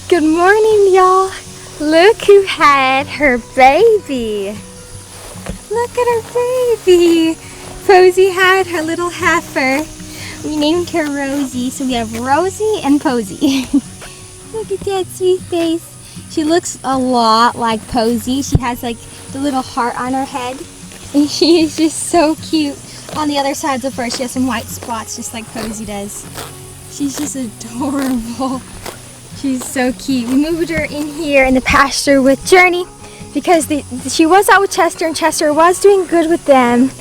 Good morning, y'all. Look who had her baby. Look at her baby. Posy had her little heifer. We named her Rosie, so we have Rosie and Posy. Look at that sweet face. She looks a lot like Posy. She has like the little heart on her head, and she is just so cute. On the other sides of her, she has some white spots just like Posy does. She's just adorable. She's so cute. We moved her in here in the pasture with Journey because she was out with Chester, and Chester was doing good with them.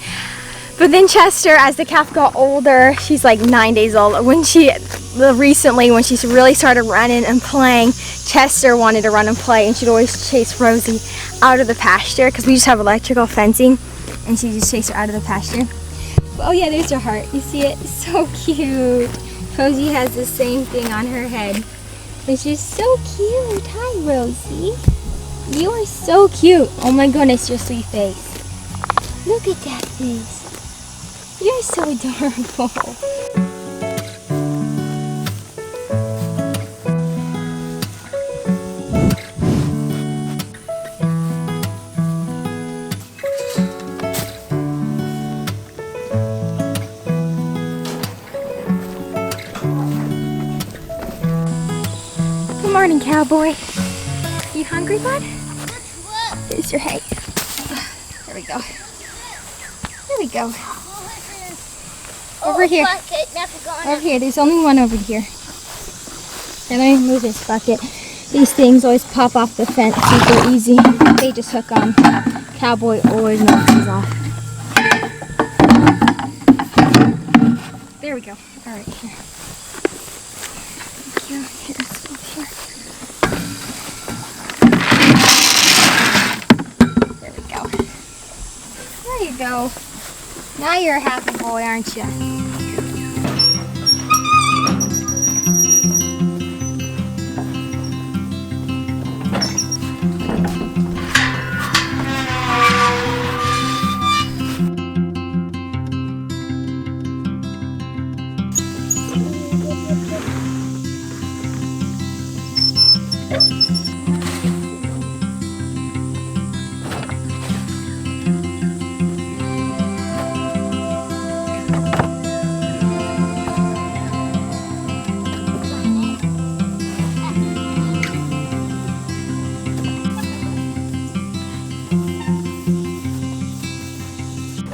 But then Chester, as the calf got older, she's like 9 days old. Recently, when she really started running and playing, Chester wanted to run and play, and she'd always chase Rosie out of the pasture because we just have electrical fencing, and she just chased her out of the pasture. Oh yeah, there's her heart. You see it? So cute. Posy has the same thing on her head. It's just so cute. Hi, Rosie. You are so cute. Oh my goodness, your sweet face. Look at that face. You're so adorable. Good morning, cowboy. You hungry, bud? Here's your hay. There we go. There we go. Over here. Over here. There's only one over here. Here, let me move this bucket. These things always pop off the fence super easy. They just hook on. Cowboy always knocks these off. There we go. All right, here. Thank you. Here, let's go here. There we go. There you go. Now you're a happy boy, aren't you?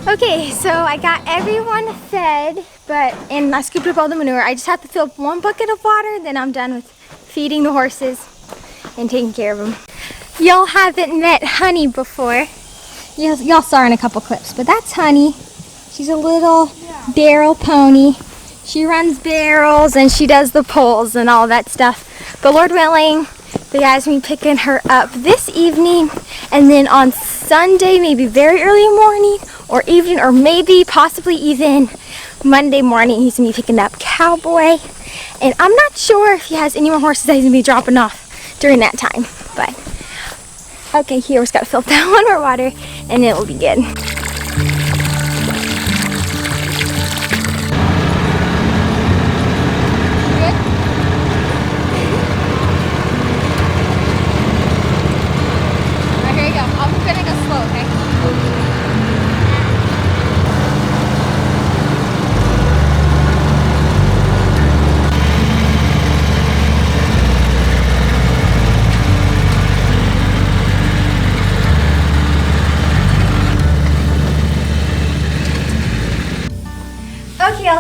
Okay, so I got everyone fed, and I scooped up all the manure. I just have to fill up one bucket of water, then I'm done with feeding the horses and taking care of them. Y'all haven't met Honey before. Y'all saw her in a couple clips, but that's Honey. She's a little barrel pony. She runs barrels and she does the poles and all that stuff. But Lord willing, the guys will be picking her up this evening, and then on Sunday, maybe very early morning or evening, or maybe possibly even Monday morning, he's gonna be picking up Cowboy. And I'm not sure if he has any more horses that he's gonna be dropping off during that time. But okay, here we just gotta fill that one more water and it will be good.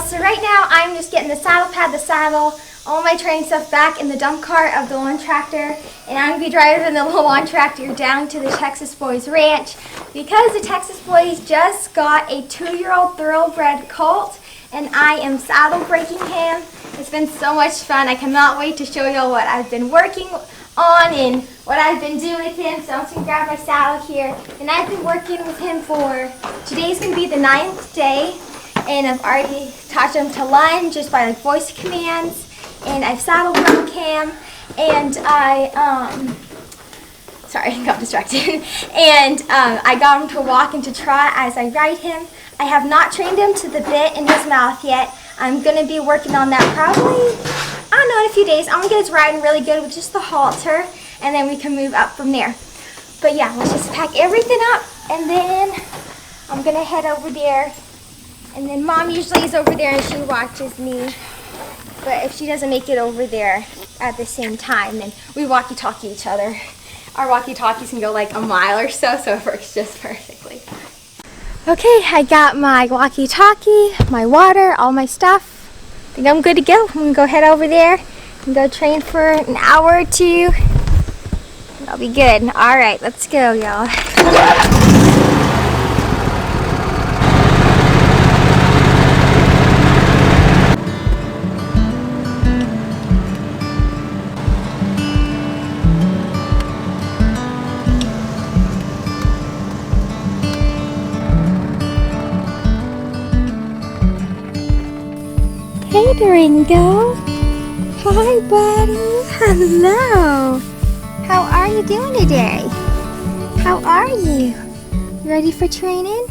So right now I'm just getting the saddle pad, the saddle, all my training stuff back in the dump cart of the lawn tractor, and I'm going to be driving the little lawn tractor down to the Texas Boys Ranch because the Texas Boys just got a 2-year-old thoroughbred colt, and I am saddle breaking him. It's been so much fun. I cannot wait to show y'all what I've been working on and what I've been doing with him. So I'm just going to grab my saddle here, and I've been working with him for, today's going to be the 9th day. And I've already taught him to lunge just by like voice commands, and I've saddle broke him, and sorry, I got distracted. And I got him to walk and to trot as I ride him. I have not trained him to the bit in his mouth yet. I'm going to be working on that probably, I don't know, in a few days, I'm gonna get his riding really good with just the halter, and then we can move up from there. But yeah, let's just pack everything up, and then I'm gonna head over there. And then Mom usually is over there and she watches me. But if she doesn't make it over there at the same time, then we walkie-talkie each other. Our walkie-talkies can go like a mile or so, so it works just perfectly. Okay, I got my walkie-talkie, my water, all my stuff. I think I'm good to go. I'm gonna go head over there and go train for an hour or two. That'll be good. All right, let's go, y'all. Hey, Durango. Hi, buddy. Hello. How are you doing today? How are you? You ready for training?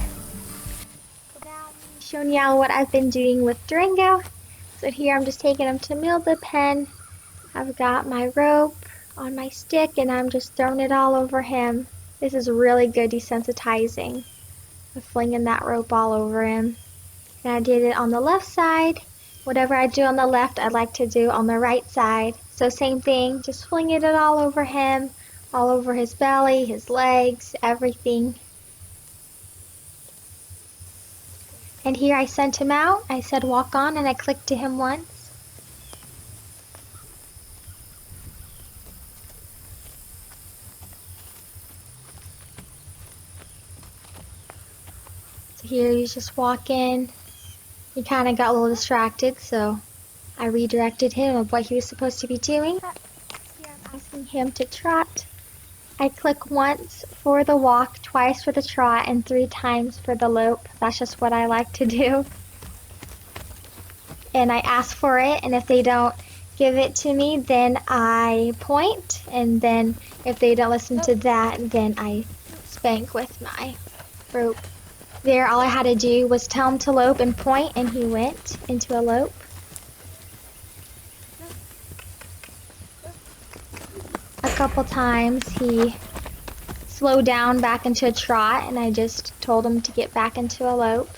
Showing y'all what I've been doing with Durango. So here I'm just taking him to meal the pen. I've got my rope on my stick and I'm just throwing it all over him. This is really good desensitizing. I'm flinging that rope all over him. And I did it on the left side. Whatever I do on the left, I like to do on the right side. So same thing, just flinging it all over him, all over his belly, his legs, everything. And here I sent him out. I said walk on and I clicked to him once. So here he's just walking. He kind of got a little distracted, so I redirected him of what he was supposed to be doing. Here I'm asking him to trot. I click once for the walk, twice for the trot, and 3 times for the lope. That's just what I like to do. And I ask for it, and if they don't give it to me, then I point, and then if they don't listen to that, then I spank with my rope. There, all I had to do was tell him to lope and point, and he went into a lope. A couple times he slowed down back into a trot, and I just told him to get back into a lope.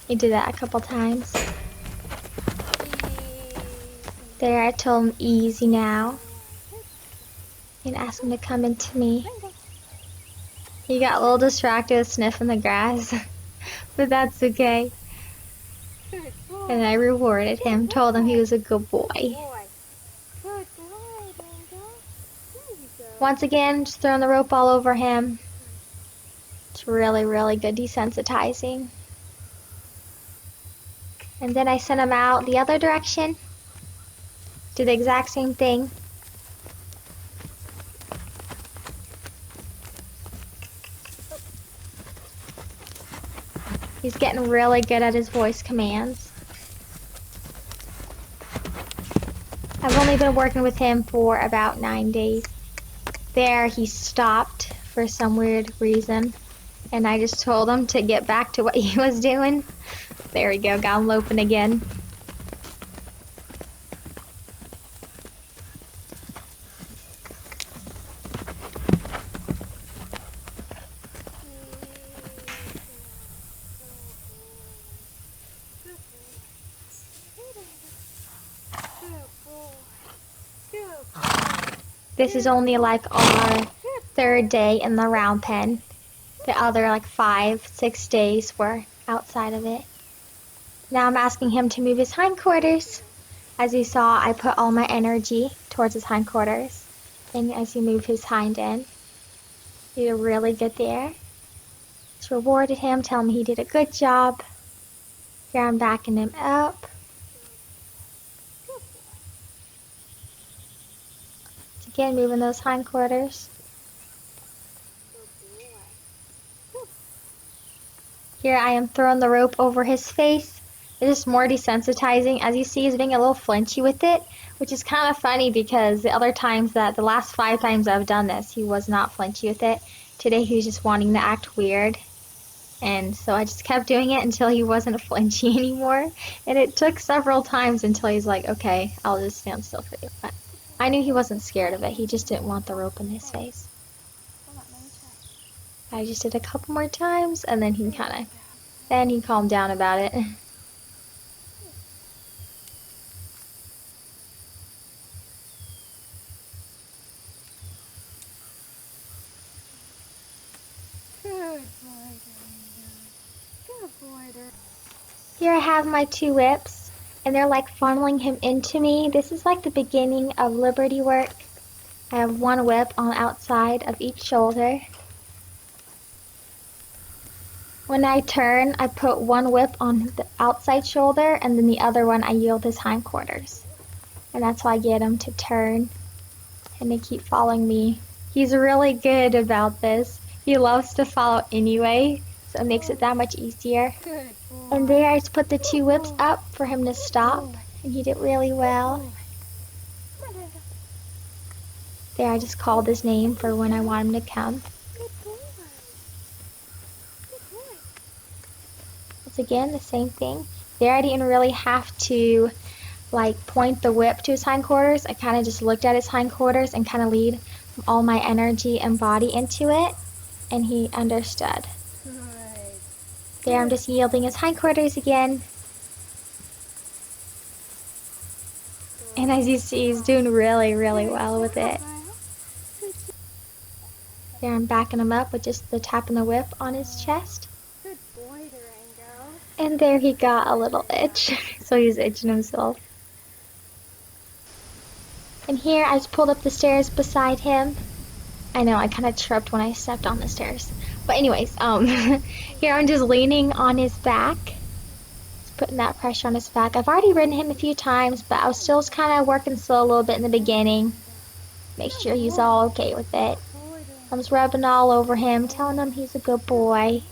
He did that a couple times. There, I told him easy now. And asked him to come into me. He got a little distracted sniffing the grass, but that's okay. And I rewarded him, told him he was a good boy. Once again, just throwing the rope all over him. It's really, really good desensitizing. And then I sent him out the other direction. Do the exact same thing. He's getting really good at his voice commands. I've only been working with him for about 9 days. There, he stopped for some weird reason, and I just told him to get back to what he was doing. There we go, got him loping again. This is only like our 3rd day in the round pen. The other like 5, 6 days were outside of it. Now I'm asking him to move his hindquarters. As you saw, I put all my energy towards his hindquarters. And as you move his hind end, he did really good there. Just rewarded him, tell him he did a good job. Here I'm backing him up. Again, moving those hindquarters. Here I am throwing the rope over his face. It's just more desensitizing. As you see, he's being a little flinchy with it, which is kind of funny because the last 5 times I've done this, he was not flinchy with it. Today he was just wanting to act weird. And so I just kept doing it until he wasn't flinching anymore. And it took several times until he's like, okay, I'll just stand still for you. But I knew he wasn't scared of it. He just didn't want the rope in his face. I just did a couple more times and then he calmed down about it. Good boy, Good boy, Here I have my 2 whips, and they're like funneling him into me. This is like the beginning of Liberty work. I have 1 whip on the outside of each shoulder. When I turn, I put 1 whip on the outside shoulder, and then the other one I yield his hindquarters. And that's how I get him to turn, and they keep following me. He's really good about this. He loves to follow anyway, so it makes it that much easier. Good boy. And there I just put the 2 whips up for him to stop, and he did really well. There I just called his name for when I want him to come. Good boy. Good boy. It's again the same thing. There I didn't really have to like point the whip to his hindquarters. I kind of just looked at his hindquarters and kind of lead all my energy and body into it, and he understood. Good. There I'm just yielding his hindquarters again. And as you see, he's doing really, really well with it. There I'm backing him up with just the tapping the whip on his chest. Good boy, Durango. And there he got a little itch, so he's itching himself. And here I just pulled up the stairs beside him. I know, I kind of tripped when I stepped on the stairs. But anyways, here I'm just leaning on his back. Just putting that pressure on his back. I've already ridden him a few times, but I was still just kind of working slow a little bit in the beginning. Make sure he's all okay with it. I was rubbing all over him, telling him he's a good boy.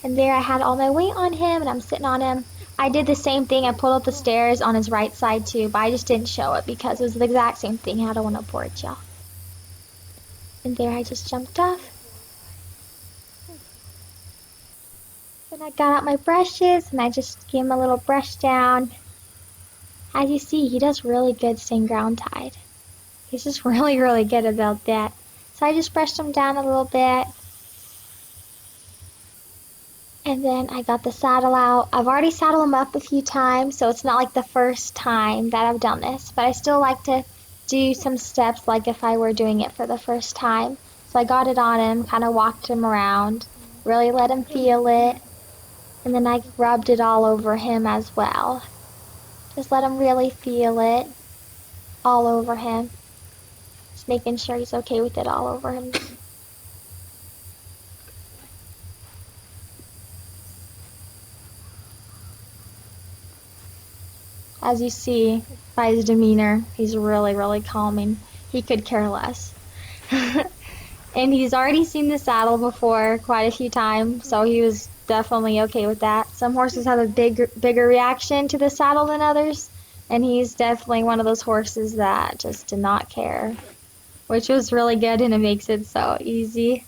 And there I had all my weight on him, and I'm sitting on him. I did the same thing. I pulled up the stairs on his right side too, but I just didn't show it because it was the exact same thing. I don't want to board y'all. And there I just jumped off. Then I got out my brushes and I just gave him a little brush down. As you see, he does really good staying ground tied. He's just really, really good about that. So I just brushed him down a little bit. And then I got the saddle out. I've already saddled him up a few times, so it's not like the first time that I've done this. But I still like to do some steps like if I were doing it for the first time. So I got it on him, kind of walked him around, really let him feel it. And then I rubbed it all over him as well. Just let him really feel it all over him. Just making sure he's okay with it all over him. As you see by his demeanor, he's really, really calming. He could care less. And he's already seen the saddle before quite a few times, so he was definitely okay with that. Some horses have a bigger reaction to the saddle than others, and he's definitely one of those horses that just did not care, which was really good, and it makes it so easy.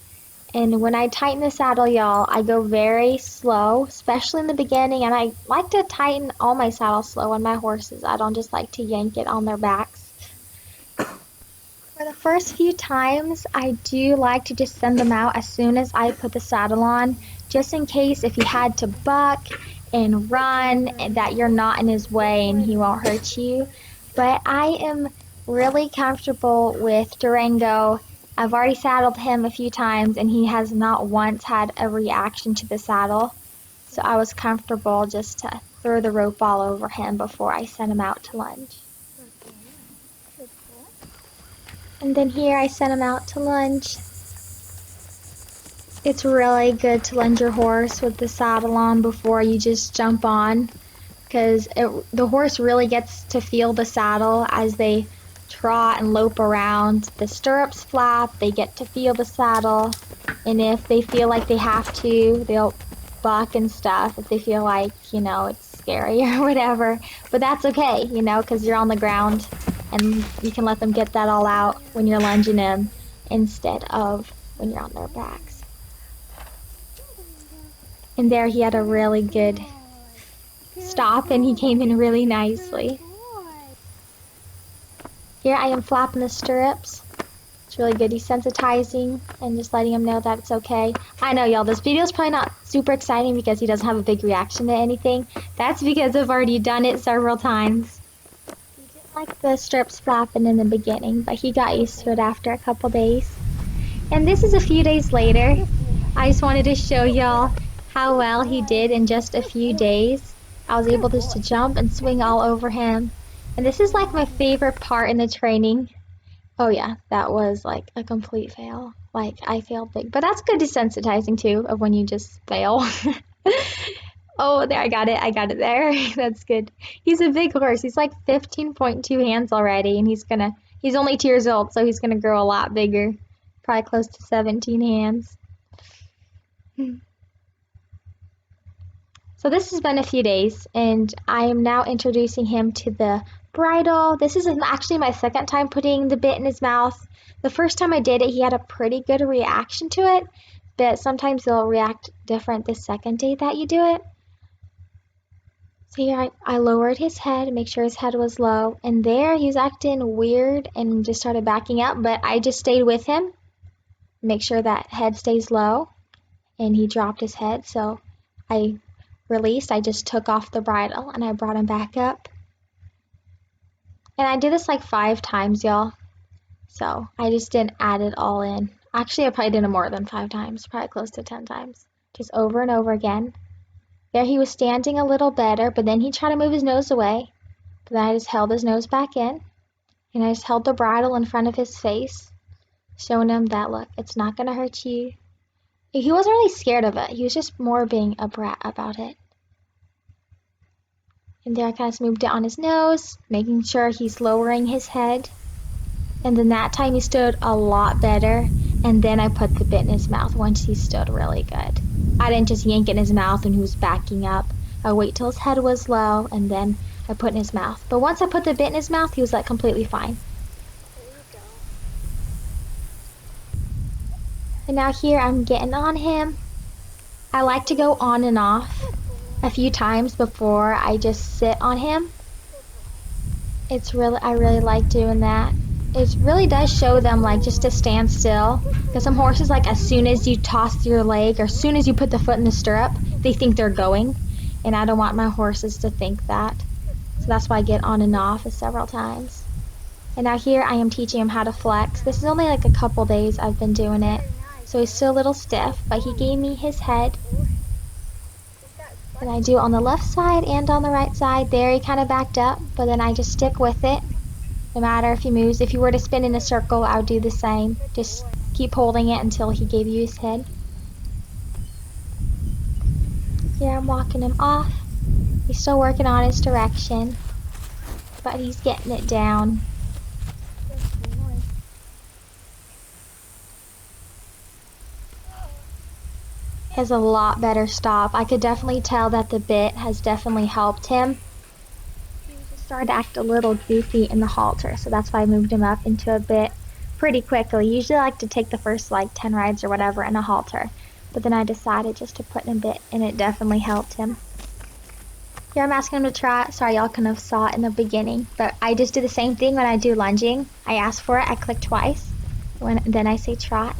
And when I tighten the saddle, y'all, I go very slow, especially in the beginning, and I like to tighten all my saddles slow on my horses. I don't just like to yank it on their backs. For the first few times, I do like to just send them out as soon as I put the saddle on, just in case if he had to buck and run, that you're not in his way and he won't hurt you. But I am really comfortable with Durango. I've already saddled him a few times and he has not once had a reaction to the saddle. So I was comfortable just to throw the rope all over him before I sent him out to lunge. And then here I sent him out to lunge. It's really good to lunge your horse with the saddle on before you just jump on, because the horse really gets to feel the saddle as they trot and lope around. The stirrups flap, they get to feel the saddle, and if they feel like they have to, they'll buck and stuff if they feel like, you know, it's scary or whatever. But that's okay, you know, because you're on the ground and you can let them get that all out when you're lunging them instead of when you're on their backs. And there he had a really good stop and he came in really nicely. Here I am flapping the stirrups. It's really good desensitizing and just letting him know that it's okay. I know, y'all, this video is probably not super exciting because he doesn't have a big reaction to anything. That's because I've already done it several times. He didn't like the stirrups flapping in the beginning, but he got used to it after a couple days. And this is a few days later. I just wanted to show y'all how well he did in just a few days. I was able just to jump and swing all over him. And this is like my favorite part in the training. Oh yeah, that was like a complete fail. Like I failed big, but that's good desensitizing too of when you just fail. Oh, there, I got it there. That's good. He's a big horse. He's like 15.2 hands already, and he's only 2 years old, so he's gonna grow a lot bigger. Probably close to 17 hands. So this has been a few days, and I am now introducing him to the bridle. This is actually my second time putting the bit in his mouth. The first time I did it, he had a pretty good reaction to it, but sometimes he'll react different the second day that you do it. So here I lowered his head, make sure his head was low, and there he was acting weird and just started backing up, but I just stayed with him, make sure that head stays low, and he dropped his head, so I released, I just took off the bridle and I brought him back up. And I did this like 5 times, y'all. So I just didn't add it all in. Actually, I probably did it more than 5 times, probably close to 10 times. Just over and over again. There he was standing a little better, but then he tried to move his nose away. But then I just held his nose back in. And I just held the bridle in front of his face, showing him that, look, it's not going to hurt you. He wasn't really scared of it. He was just more being a brat about it. And there I kind of moved it on his nose, making sure he's lowering his head. And then that time he stood a lot better. And then I put the bit in his mouth once he stood really good. I didn't just yank it in his mouth when he was backing up. I wait till his head was low and then I put it in his mouth. But once I put the bit in his mouth, he was like completely fine. And now here I'm getting on him. I like to go on and off a few times before I just sit on him. I really like doing that. It really does show them like just to stand still. Because some horses, like as soon as you toss your leg or as soon as you put the foot in the stirrup, they think they're going. And I don't want my horses to think that. So that's why I get on and off several times. And now here I am teaching him how to flex. This is only like a couple days I've been doing it. So he's still a little stiff, but he gave me his head. And I do on the left side and on the right side. There he kind of backed up, but then I just stick with it. No matter if he moves. If you were to spin in a circle, I would do the same. Just keep holding it until he gave you his head. Here I'm walking him off. He's still working on his direction, but he's getting it down. Has a lot better stop. I could definitely tell that the bit has definitely helped him. He just started to act a little goofy in the halter, so that's why I moved him up into a bit pretty quickly. Usually I like to take the first like 10 rides or whatever in a halter, but then I decided just to put in a bit and it definitely helped him. Here I'm asking him to trot. Sorry, y'all kind of saw it in the beginning, but I just do the same thing when I do lunging. I ask for it, I click twice, then I say trot.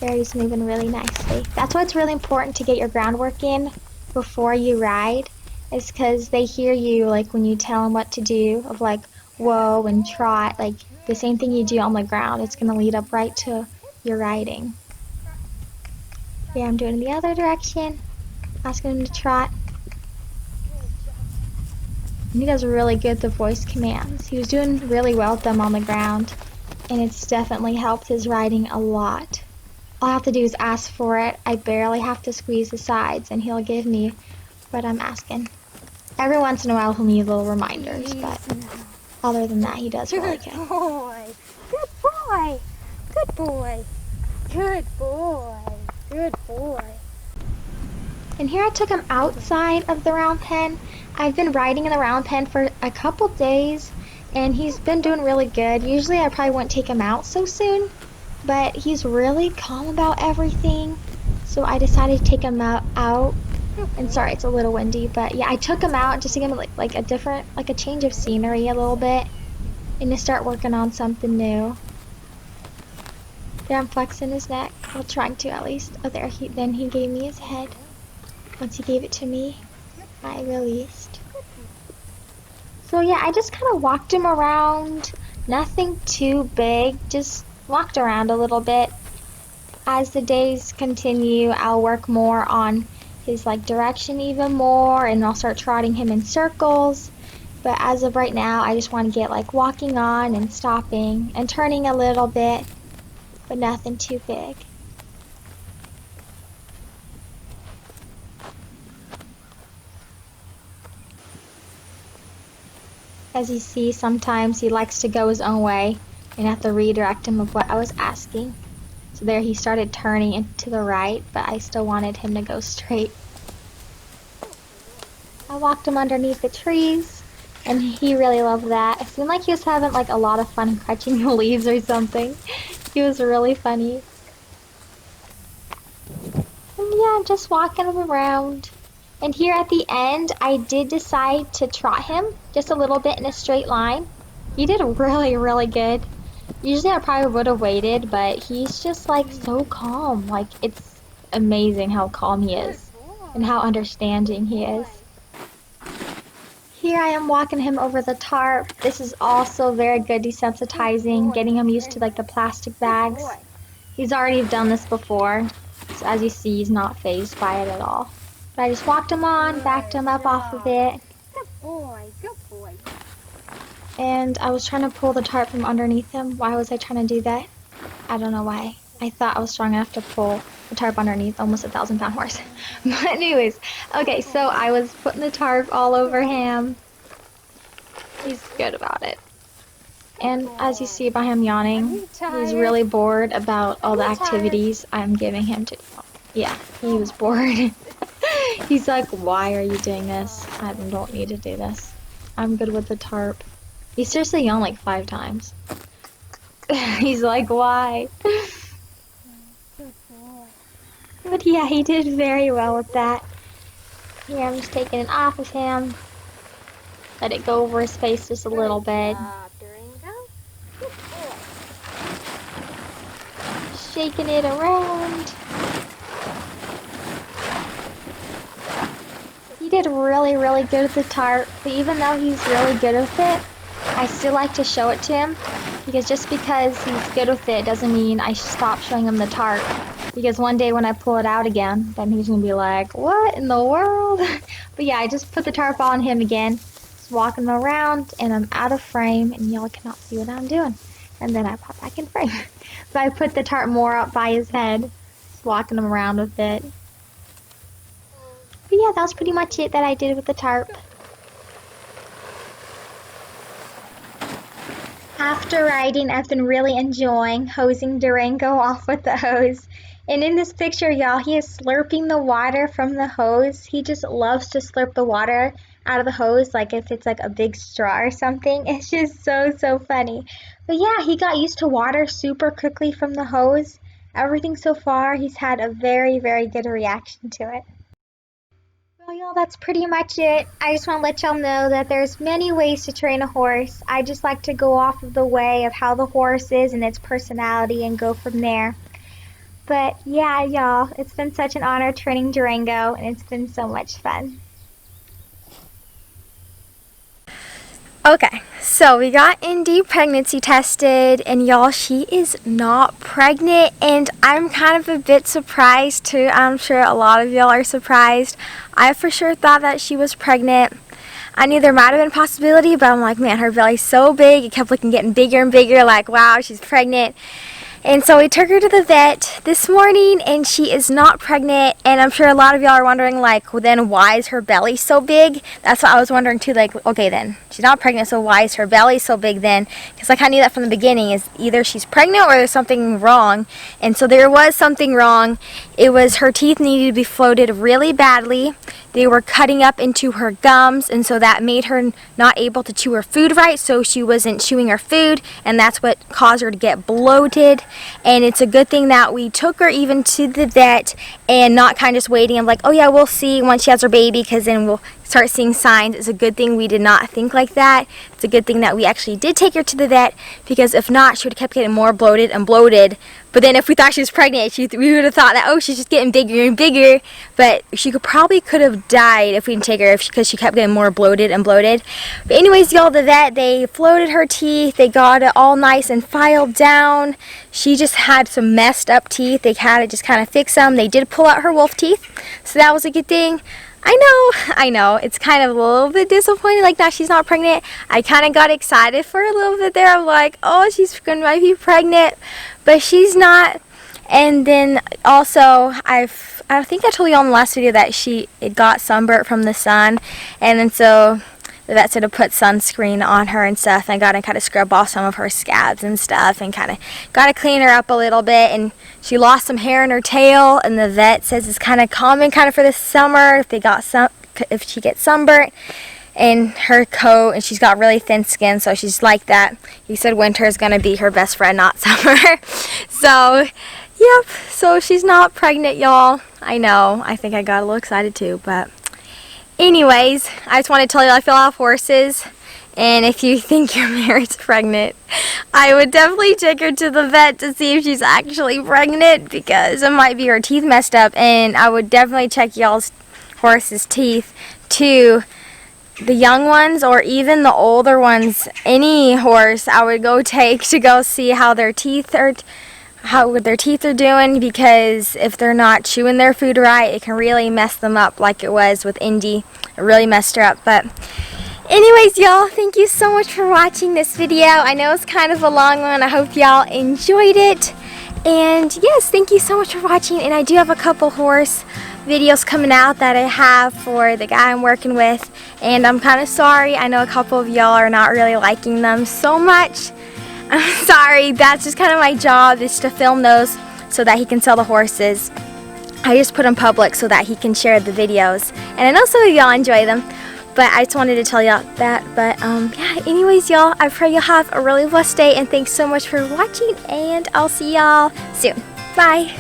There he's moving really nicely. That's why it's really important to get your groundwork in before you ride, is because they hear you like when you tell them what to do, of like whoa and trot, like the same thing you do on the ground. It's going to lead up right to your riding. Yeah, I'm doing it in the other direction, asking him to trot. And he does really good with the voice commands. He was doing really well with them on the ground, and it's definitely helped his riding a lot. All I have to do is ask for it. I barely have to squeeze the sides and he'll give me what I'm asking. Every once in a while he'll need little reminders, but other than that he does really good. Good boy. Good boy. Good boy. Good boy. Good boy. And here I took him outside of the round pen. I've been riding in the round pen for a couple days and he's been doing really good. Usually I probably wouldn't take him out so soon, but he's really calm about everything. So I decided to take him out. And sorry, it's a little windy, but yeah, I took him out just to give him like a different, like a change of scenery a little bit, and to start working on something new. There, I'm flexing his neck. Well, trying to at least. Oh, there. Then he gave me his head. Once he gave it to me, I released. So yeah, I just kind of walked him around. Nothing too big. Just walked around a little bit. As the days continue, I'll work more on his like direction even more, and I'll start trotting him in circles. But as of right now, I just want to get like walking on and stopping and turning a little bit, but nothing too big. As you see, sometimes he likes to go his own way, and I have to redirect him of what I was asking. So there he started turning into the right, but I still wanted him to go straight. I walked him underneath the trees, and he really loved that. It seemed like he was having like a lot of fun catching the leaves or something. He was really funny. And yeah, just walking him around. And here at the end, I did decide to trot him just a little bit in a straight line. He did really, really good. Usually I probably would have waited, but he's just like so calm. Like, it's amazing how calm he is and how understanding he is. Here I am walking him over the tarp. This is also very good desensitizing, getting him used to like the plastic bags. He's already done this before, so as you see, he's not fazed by it at all. But I just walked him on, backed him up off of it. Good boy, good boy. And I was trying to pull the tarp from underneath him. Why was I trying to do that? I don't know why. I thought I was strong enough to pull the tarp underneath almost a 1,000-pound horse. But anyways, okay, so I was putting the tarp all over him. He's good about it. And as you see by him yawning, he's really bored about all the activities I'm giving him to do. Yeah, he was bored. He's like, why are you doing this? I don't need to do this. I'm good with the tarp. He seriously yawned like 5 times. He's like, why? But yeah, he did very well with that. Here, I'm just taking it off of him. Let it go over his face just a little bit. Shaking it around. He did really, really good with the tarp, but even though he's really good with it, I still like to show it to him, because just because he's good with it doesn't mean I should stop showing him the tarp. Because one day when I pull it out again, then he's going to be like, what in the world? But yeah, I just put the tarp on him again, just walking around, and I'm out of frame, and y'all cannot see what I'm doing. And then I pop back in frame. So I put the tarp more up by his head, just walking him around with it. But yeah, that was pretty much it that I did with the tarp. After riding, I've been really enjoying hosing Durango off with the hose. And in this picture, y'all, he is slurping the water from the hose. He just loves to slurp the water out of the hose, like if it's like a big straw or something. It's just so funny. But yeah, he got used to water super quickly from the hose. Everything so far, he's had a very good reaction to it. Well, y'all, that's pretty much it. I just want to let y'all know that there's many ways to train a horse. I just like to go off of the way of how the horse is and its personality and go from there. But yeah, y'all, it's been such an honor training Durango, and it's been so much fun. Okay, so we got Indy pregnancy tested, and y'all, she is not pregnant, and I'm kind of a bit surprised too. I'm sure a lot of y'all are surprised. I for sure thought that she was pregnant. I knew there might have been a possibility, but I'm like, man, her belly's so big. It kept getting bigger and bigger, like, wow, she's pregnant. And so we took her to the vet this morning, and she is not pregnant. And I'm sure a lot of y'all are wondering, like, well, then why is her belly so big? That's what I was wondering too. Like, okay, then she's not pregnant, so why is her belly so big then? Because I kind of knew that from the beginning. Is either she's pregnant or there's something wrong. And so there was something wrong. It was her teeth needed to be floated really badly. They were cutting up into her gums, and so that made her not able to chew her food right, so she wasn't chewing her food, and that's what caused her to get bloated. And it's a good thing that we took her even to the vet, and not kind of just waiting. I'm like, oh yeah, we'll see once she has her baby, because then we'll start seeing signs. It's a good thing we did not think like that. It's a good thing that we actually did take her to the vet, because if not, she would have kept getting more bloated and bloated. But then if we thought she was pregnant, we would have thought that, oh, she's just getting bigger and bigger. But she probably could have died if we didn't take her, because she kept getting more bloated and bloated. But anyways, y'all, the vet, they floated her teeth. They got it all nice and filed down. She just had some messed up teeth. They had to just kind of fix them. They did pull out her wolf teeth, so that was a good thing. I know, it's kind of a little bit disappointing, like now she's not pregnant. I kind of got excited for a little bit there. I'm like, oh, she's going to be pregnant, but she's not. And then also, I think I told you all in the last video that it got sunburnt from the sun, and then so the vet said to put sunscreen on her and stuff, and I got to kind of scrub off some of her scabs and stuff, and kind of got to clean her up a little bit. And she lost some hair in her tail, and the vet says it's kind of common kind of for the summer if she gets sunburnt in her coat, and she's got really thin skin, so she's like that. He said winter is going to be her best friend, not summer. So yep, so she's not pregnant, y'all. I know, I think I got a little excited too, but anyways, I just want to tell you I feel off horses, and if you think your Mare's pregnant, I would definitely take her to the vet to see if she's actually pregnant, because it might be her teeth messed up, and I would definitely check y'all's horse's teeth too. The young ones or even the older ones, any horse I would go take to go see how their teeth are doing, because if they're not chewing their food right, it can really mess them up, like it was with Indy. It really messed her up. But anyways, y'all, thank you so much for watching this video. I know it's kind of a long one. I hope y'all enjoyed it. And yes, thank you so much for watching. And I do have a couple horse videos coming out that I have for the guy I'm working with, and I'm kind of sorry. I know a couple of y'all are not really liking them so much. I'm sorry. That's just kind of my job, is to film those so that he can sell the horses. I just put them public so that he can share the videos, and I know some of y'all enjoy them, but I just wanted to tell y'all that. But yeah, anyways, y'all, I pray you'll have a really blessed day, and thanks so much for watching, and I'll see y'all soon. Bye.